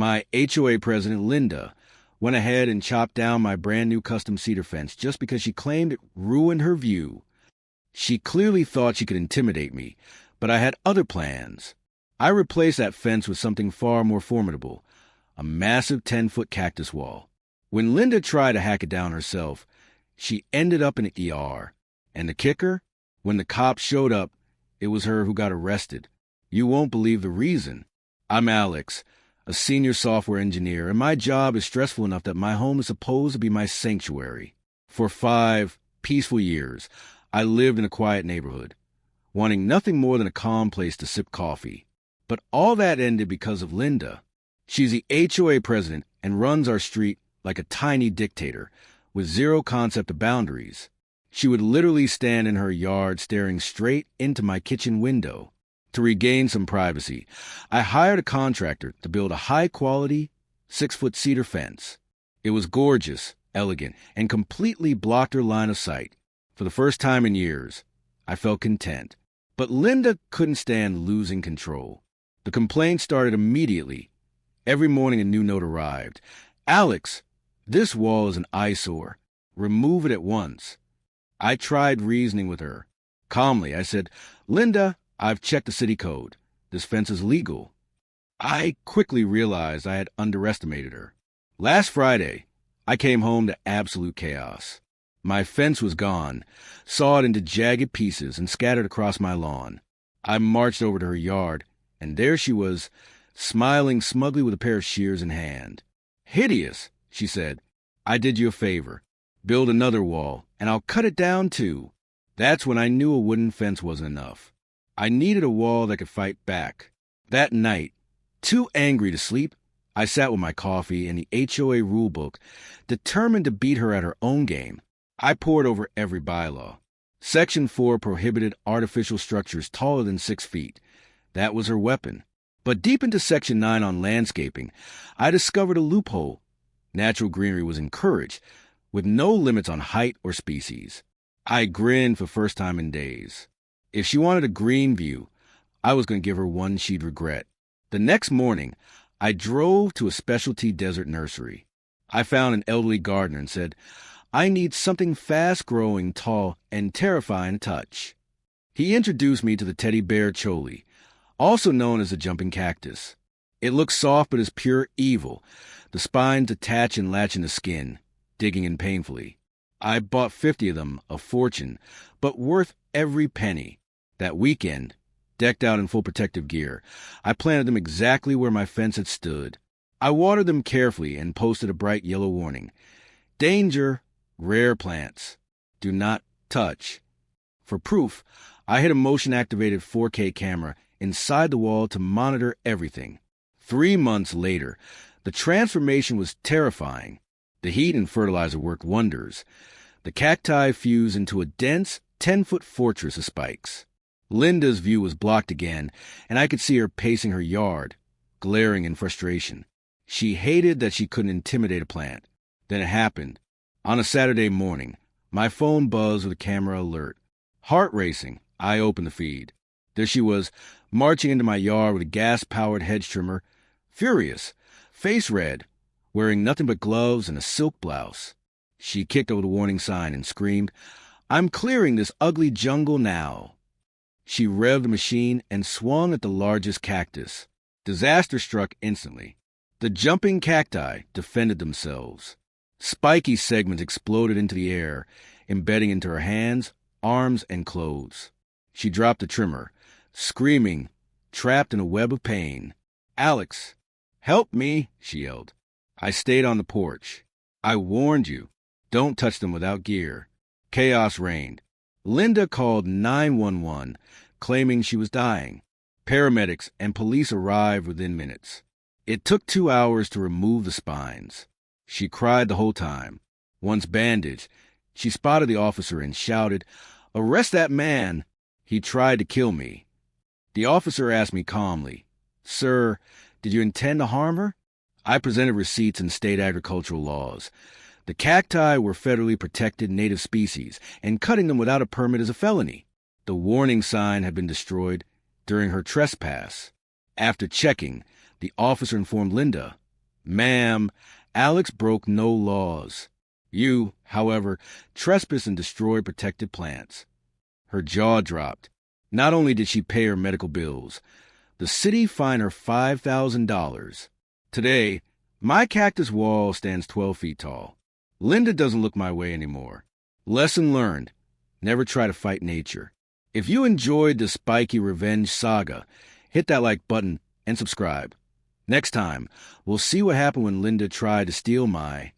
My HOA president, Linda, went ahead and chopped down my brand new custom cedar fence just because she claimed it ruined her view. She clearly thought she could intimidate me, but I had other plans. I replaced that fence with something far more formidable, a massive 10-foot cactus wall. When Linda tried to hack it down herself, she ended up in the ER. And the kicker? When the cops showed up, it was her who got arrested. You won't believe the reason. I'm Alex, a senior software engineer, and my job is stressful enough that my home is supposed to be my sanctuary. For 5 peaceful years, I lived in a quiet neighborhood, wanting nothing more than a calm place to sip coffee. But all that ended because of Linda. She's the HOA president and runs our street like a tiny dictator, with zero concept of boundaries. She would literally stand in her yard staring straight into my kitchen window. To regain some privacy, I hired a contractor to build a high-quality, 6-foot cedar fence. It was gorgeous, elegant, and completely blocked her line of sight. For the first time in years, I felt content. But Linda couldn't stand losing control. The complaints started immediately. Every morning a new note arrived. Alex, this wall is an eyesore. Remove it at once. I tried reasoning with her. Calmly, I said, Linda, I've checked the city code. This fence is legal. I quickly realized I had underestimated her. Last Friday, I came home to absolute chaos. My fence was gone, sawed into jagged pieces and scattered across my lawn. I marched over to her yard, and there she was, smiling smugly with a pair of shears in hand. Hideous, she said. I did you a favor. Build another wall, and I'll cut it down too. That's when I knew a wooden fence wasn't enough. I needed a wall that could fight back. That night, too angry to sleep, I sat with my coffee and the HOA rulebook, determined to beat her at her own game. I pored over every bylaw. Section 4 prohibited artificial structures taller than 6 feet. That was her weapon. But deep into Section 9 on landscaping, I discovered a loophole. Natural greenery was encouraged, with no limits on height or species. I grinned for the first time in days. If she wanted a green view, I was going to give her one she'd regret. The next morning, I drove to a specialty desert nursery. I found an elderly gardener and said, I need something fast-growing, tall, and terrifying to touch. He introduced me to the teddy bear chole, also known as the jumping cactus. It looks soft but is pure evil. The spines attach and latch in the skin, digging in painfully. I bought 50 of them, a fortune, but worth every penny. That weekend, decked out in full protective gear, I planted them exactly where my fence had stood. I watered them carefully and posted a bright yellow warning. Danger, rare plants. Do not touch. For proof, I had a motion-activated 4K camera inside the wall to monitor everything. 3 months later, the transformation was terrifying. The heat and fertilizer worked wonders. The cacti fused into a dense, 10-foot fortress of spikes. Linda's view was blocked again, and I could see her pacing her yard, glaring in frustration. She hated that she couldn't intimidate a plant. Then it happened. On a Saturday morning, my phone buzzed with a camera alert. Heart racing, I opened the feed. There she was, marching into my yard with a gas-powered hedge trimmer, furious, face red, wearing nothing but gloves and a silk blouse. She kicked over the warning sign and screamed, I'm clearing this ugly jungle now. She revved the machine and swung at the largest cactus. Disaster struck instantly. The jumping cacti defended themselves. Spiky segments exploded into the air, embedding into her hands, arms, and clothes. She dropped the trimmer, screaming, trapped in a web of pain. Alex, help me, she yelled. I stayed on the porch. I warned you. Don't touch them without gear. Chaos reigned. Linda called 911, claiming she was dying. Paramedics and police arrived within minutes. It took 2 hours to remove the spines. She cried the whole time. Once bandaged, she spotted the officer and shouted, Arrest that man! He tried to kill me. The officer asked me calmly, Sir, did you intend to harm her? I presented receipts and state agricultural laws. The cacti were federally protected native species, and cutting them without a permit is a felony. The warning sign had been destroyed during her trespass. After checking, the officer informed Linda, Ma'am, Alex broke no laws. You, however, trespassed and destroyed protected plants. Her jaw dropped. Not only did she pay her medical bills, the city fined her $5,000. Today, my cactus wall stands 12 feet tall. Linda doesn't look my way anymore. Lesson learned. Never try to fight nature. If you enjoyed the spiky revenge saga, hit that like button and subscribe. Next time, we'll see what happened when Linda tried to steal my